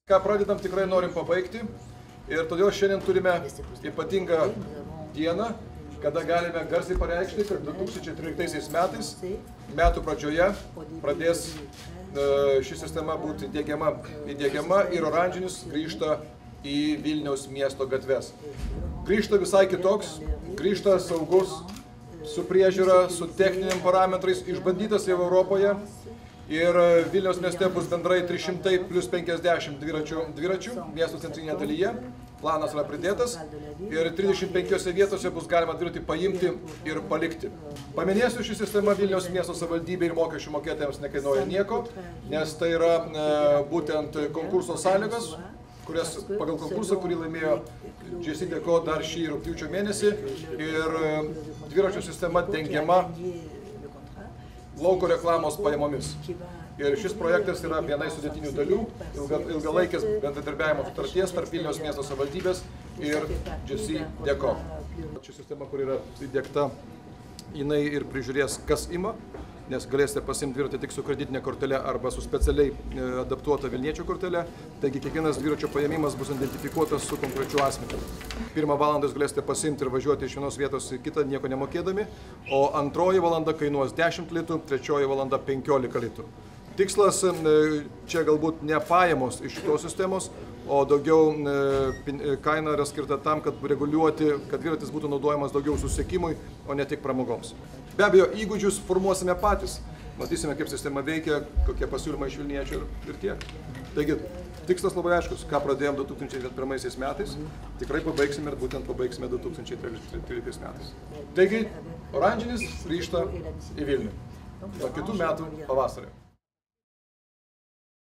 Ką pradedam, tikrai norim pabaigti ir todėl šiandien turime ypatingą dieną, kada galime garsiai pareikšti, kad 2013 metais, metų pradžioje, pradės ši sistema būti įdiegiama ir oranžinis grįžta į Vilniaus miesto gatves. Grįžta visai kitoks, grįžta saugus, su priežiūra, su techniniam parametrais, išbandytas jau Europoje. Ir Vilniaus mieste bus bendrai 300 plus 50 dviračių miesto centrinėje dalyje. Planas yra pridėtas ir 35 vietose bus galima dviratį paimti ir palikti. Paminėsiu, ši sistema Vilniaus miesto savivaldybė ir mokesčių mokėtojams nekainuoja nieko, nes tai yra būtent konkurso sąlygos, kurias pagal konkursą, kurį laimėjo JC Deco dar šį rugpjūčio mėnesį, ir dviračių sistema dengiama lauko reklamos pajamomis. Ir šis projektas yra viena iš sudėtinių dalių ilgalaikės bendradarbiavimo sutarties tarp Vilniaus miesto savivaldybės ir JC Deco. Ši sistema, kur yra įdiegta, jinai ir prižiūrės, kas ima, nes galėsite pasimti dviratį tik su kreditinė kortelė arba su specialiai adaptuota Vilniečio kortelė. Taigi kiekvienas dviračio paėmimas bus identifikuotas su konkrečiu asmeniu. 1 valandą jūs galėsite pasimti ir važiuoti iš vienos vietos į kitą nieko nemokėdami, o 2 valanda kainuos 10 litų, 3 valanda 15 litų. Tikslas čia galbūt ne pajamos iš šitos sistemos, o daugiau kaina yra skirta tam, kad reguliuoti, kad dviratis būtų naudojamas daugiau susisiekimui, o ne tik pramogoms. Be abejo, įgūdžius formuosime patys. Matysime, kaip sistema veikia, kokie pasiūlymai iš Vilniečių ir tiek. Taigi, tikslas labai aiškus, ką pradėjom 2001 metais, tikrai pabaigsime ir būtent pabaigsime 2013 metais. Taigi, oranžinis grįžta į Vilnių nuo kitų metų pavasario.